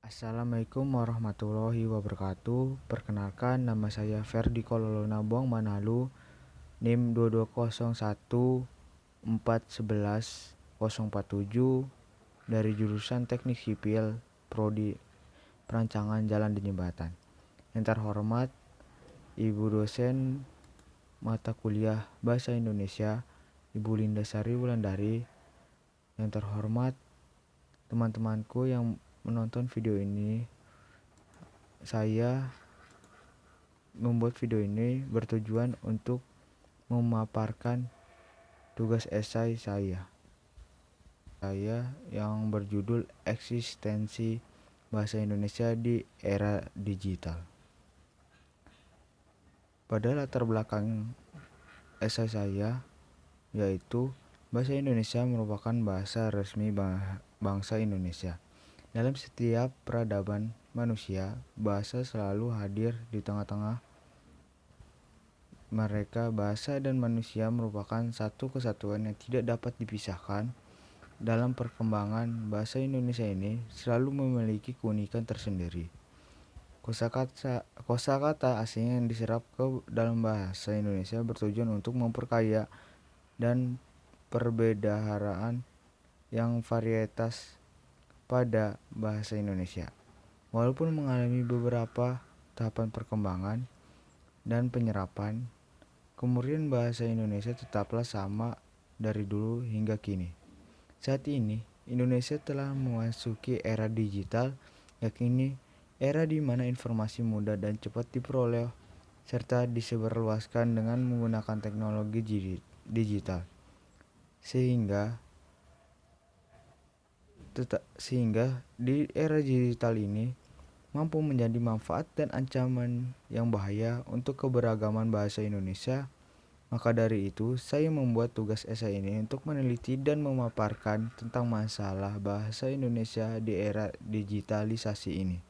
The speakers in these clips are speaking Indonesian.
Assalamualaikum warahmatullahi wabarakatuh. Perkenalkan, nama saya Ferdi Kololona Buang Manalu, NIM 22014110047 dari jurusan Teknik Sipil, Prodi Perancangan Jalan dan Jembatan. Yang terhormat Ibu dosen mata kuliah Bahasa Indonesia, Ibu Linda Sari Wulandari. Yang terhormat teman-temanku yang menonton video ini. Saya membuat video ini bertujuan untuk memaparkan tugas esai saya yang berjudul Eksistensi Bahasa Indonesia di Era Digital. Pada latar belakang esai saya, yaitu bahasa Indonesia merupakan bahasa resmi bangsa Indonesia. Dalam setiap peradaban manusia, bahasa selalu hadir di tengah-tengah mereka. Bahasa dan manusia merupakan satu kesatuan yang tidak dapat dipisahkan. Dalam perkembangan bahasa Indonesia ini selalu memiliki keunikan tersendiri. Kosakata asing yang diserap ke dalam bahasa Indonesia bertujuan untuk memperkaya dan perbedaan yang varietas pada bahasa Indonesia. Walaupun mengalami beberapa tahapan perkembangan dan penyerapan, kemurnian bahasa Indonesia tetaplah sama dari dulu hingga kini. Saat ini, Indonesia telah memasuki era digital, yakni era di mana informasi mudah dan cepat diperoleh serta disebarluaskan dengan menggunakan teknologi digital. Sehingga di era digital ini mampu menjadi manfaat dan ancaman yang bahaya untuk keberagaman bahasa Indonesia. Maka dari itu, saya membuat tugas esai ini untuk meneliti dan memaparkan tentang masalah bahasa Indonesia di era digitalisasi ini.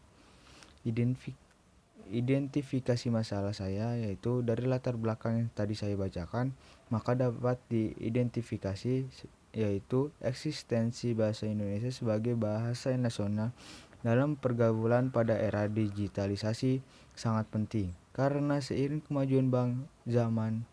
Identifikasi masalah saya yaitu dari latar belakang yang tadi saya bacakan, maka dapat diidentifikasi yaitu eksistensi bahasa Indonesia sebagai bahasa nasional dalam pergaulan pada era digitalisasi sangat penting, karena seiring kemajuan zaman,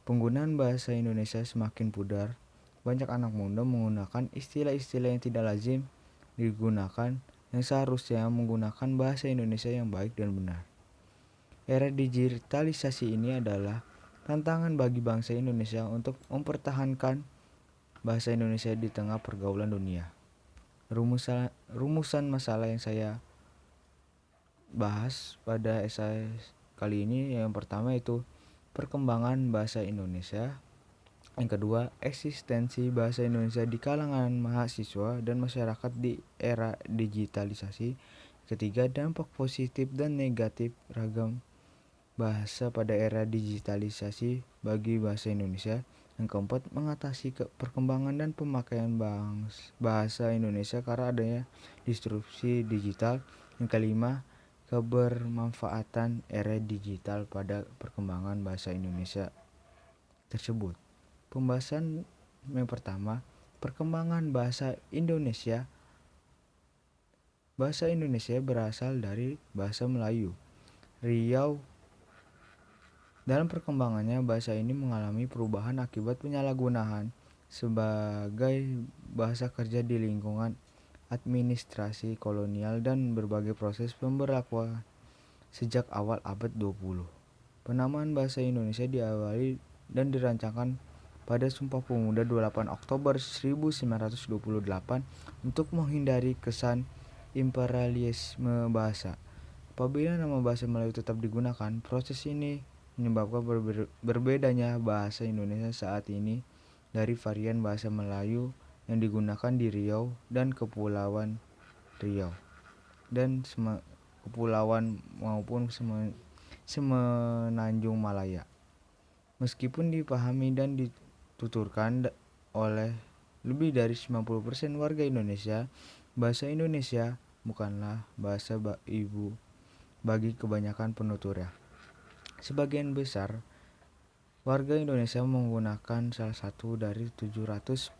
penggunaan bahasa Indonesia semakin pudar. Banyak anak muda menggunakan istilah-istilah yang tidak lazim digunakan, yang seharusnya menggunakan bahasa Indonesia yang baik dan benar. Era digitalisasi ini adalah tantangan bagi bangsa Indonesia untuk mempertahankan bahasa Indonesia di tengah pergaulan dunia. Rumusan masalah yang saya bahas pada esai kali ini, yang pertama itu perkembangan bahasa Indonesia. Yang kedua, eksistensi bahasa Indonesia di kalangan mahasiswa dan masyarakat di era digitalisasi. Ketiga, dampak positif dan negatif ragam bahasa pada era digitalisasi bagi bahasa Indonesia. Yang keempat, mengatasi perkembangan dan pemakaian bahasa Indonesia karena adanya disrupsi digital. Yang kelima, kebermanfaatan era digital pada perkembangan bahasa Indonesia tersebut. Pembahasan yang pertama, perkembangan bahasa Indonesia. Bahasa Indonesia berasal dari bahasa Melayu, Riau. Dalam perkembangannya, bahasa ini mengalami perubahan akibat penyalahgunaan sebagai bahasa kerja di lingkungan administrasi kolonial dan berbagai proses pemberlakuan sejak awal abad 20. Penamaan bahasa Indonesia diawali dan dirancangkan pada Sumpah Pemuda 28 Oktober 1928 untuk menghindari kesan imperialisme bahasa. Apabila nama bahasa Melayu tetap digunakan, proses ini menyebabkan berbedanya bahasa Indonesia saat ini dari varian bahasa Melayu yang digunakan di Riau dan Kepulauan Riau dan Kepulauan maupun Semenanjung Malaya. Meskipun dipahami dan dituturkan oleh lebih dari 90% warga Indonesia, bahasa Indonesia bukanlah bahasa ibu bagi kebanyakan penuturnya. Sebagian besar warga Indonesia menggunakan salah satu dari 748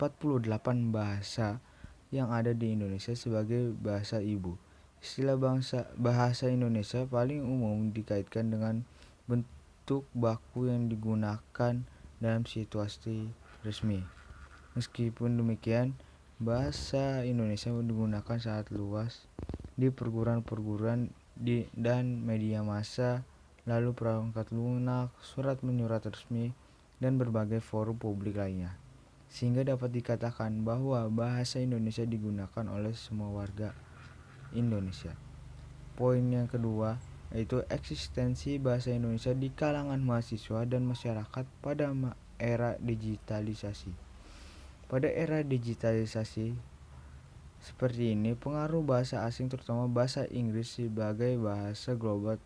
bahasa yang ada di Indonesia sebagai bahasa ibu. Istilah bahasa Indonesia paling umum dikaitkan dengan bentuk baku yang digunakan dalam situasi resmi. Meskipun demikian, bahasa Indonesia digunakan sangat luas di perguruan-perguruan dan media massa, lalu perangkat lunak, surat menyurat resmi, dan berbagai forum publik lainnya. Sehingga dapat dikatakan bahwa bahasa Indonesia digunakan oleh semua warga Indonesia. Poin yang kedua yaitu eksistensi bahasa Indonesia di kalangan mahasiswa dan masyarakat pada era digitalisasi. Pada era digitalisasi seperti ini, pengaruh bahasa asing terutama bahasa Inggris sebagai bahasa global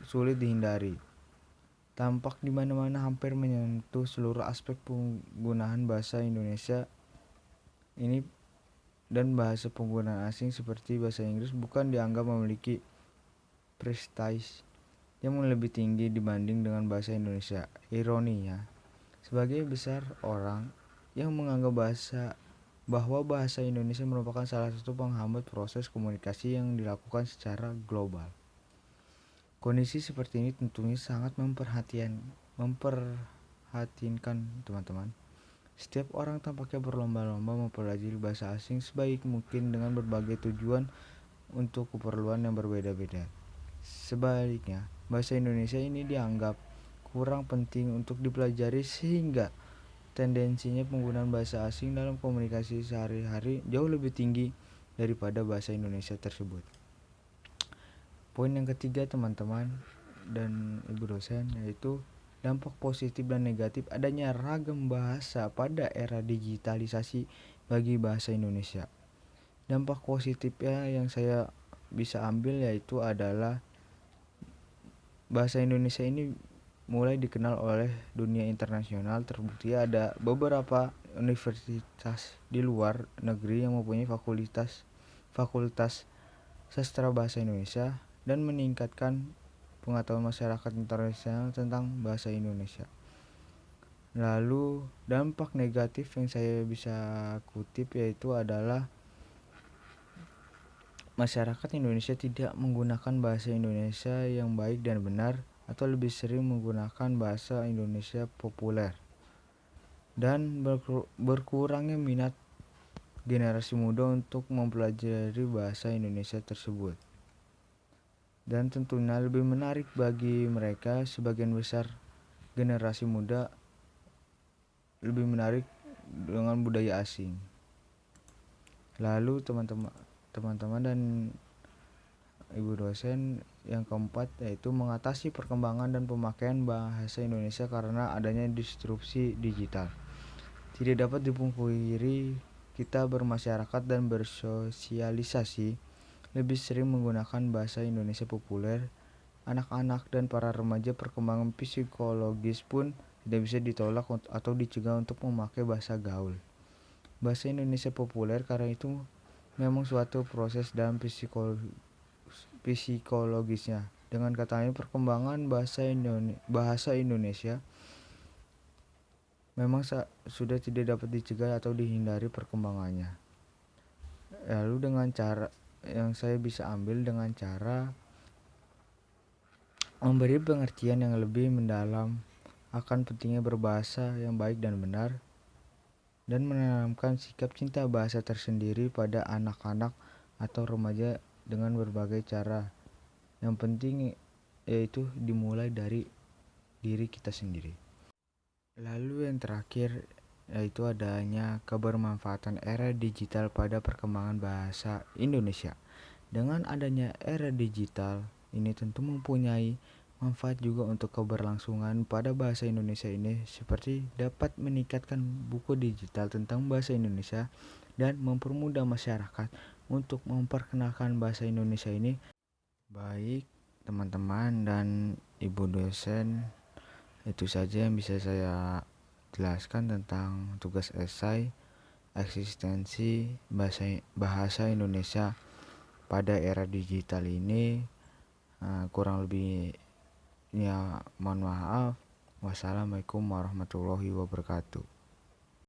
sulit dihindari. Tampak di mana-mana, hampir menyentuh seluruh aspek penggunaan bahasa Indonesia ini, dan bahasa penggunaan asing seperti bahasa Inggris bukan dianggap memiliki prestige yang lebih tinggi dibanding dengan bahasa Indonesia. Ironinya, sebagai besar orang yang menganggap bahwa bahasa Indonesia merupakan salah satu penghambat proses komunikasi yang dilakukan secara global. Kondisi seperti ini tentunya sangat memperhatinkan teman-teman. Setiap orang tampaknya berlomba-lomba mempelajari bahasa asing sebaik mungkin dengan berbagai tujuan untuk keperluan yang berbeda-beda. Sebaliknya, bahasa Indonesia ini dianggap kurang penting untuk dipelajari sehingga tendensinya penggunaan bahasa asing dalam komunikasi sehari-hari jauh lebih tinggi daripada bahasa Indonesia tersebut. Poin yang ketiga teman-teman dan ibu dosen yaitu dampak positif dan negatif adanya ragam bahasa pada era digitalisasi bagi bahasa Indonesia. Dampak positifnya yang saya bisa ambil yaitu adalah bahasa Indonesia ini mulai dikenal oleh dunia internasional. Terbukti ada beberapa universitas di luar negeri yang mempunyai fakultas sastra bahasa Indonesia dan meningkatkan pengetahuan masyarakat internasional tentang bahasa Indonesia. Lalu dampak negatif yang saya bisa kutip yaitu adalah masyarakat Indonesia tidak menggunakan bahasa Indonesia yang baik dan benar, atau lebih sering menggunakan bahasa Indonesia populer, dan berkurangnya minat generasi muda untuk mempelajari bahasa Indonesia tersebut. Dan tentunya lebih menarik bagi mereka, sebagian besar generasi muda lebih menarik dengan budaya asing. Lalu teman-teman dan ibu dosen, yang keempat yaitu mengatasi perkembangan dan pemakaian bahasa Indonesia karena adanya disrupsi digital. Tidak dapat dipungkiri, kita bermasyarakat dan bersosialisasi lebih sering menggunakan bahasa Indonesia populer. Anak-anak dan para remaja, perkembangan psikologis pun tidak bisa ditolak atau dicegah untuk memakai bahasa gaul. Bahasa Indonesia populer karena itu memang suatu proses dalam psikologisnya. Dengan kata lain, perkembangan bahasa Indonesia memang sudah tidak dapat dicegah atau dihindari perkembangannya. Lalu dengan cara yang saya bisa ambil, dengan cara memberi pengertian yang lebih mendalam akan pentingnya berbahasa yang baik dan benar, dan menanamkan sikap cinta bahasa tersendiri pada anak-anak atau remaja dengan berbagai cara. Yang penting yaitu dimulai dari diri kita sendiri. Lalu yang terakhir yaitu adanya kebermanfaatan era digital pada perkembangan bahasa Indonesia. Dengan adanya era digital ini tentu mempunyai manfaat juga untuk keberlangsungan pada bahasa Indonesia ini, seperti dapat meningkatkan buku digital tentang bahasa Indonesia dan mempermudah masyarakat untuk memperkenalkan bahasa Indonesia ini. Baik teman-teman dan ibu dosen, itu saja yang bisa saya jelaskan tentang tugas esai eksistensi bahasa Indonesia pada era digital ini. Kurang lebihnya mohon maaf. Wassalamualaikum warahmatullahi wabarakatuh.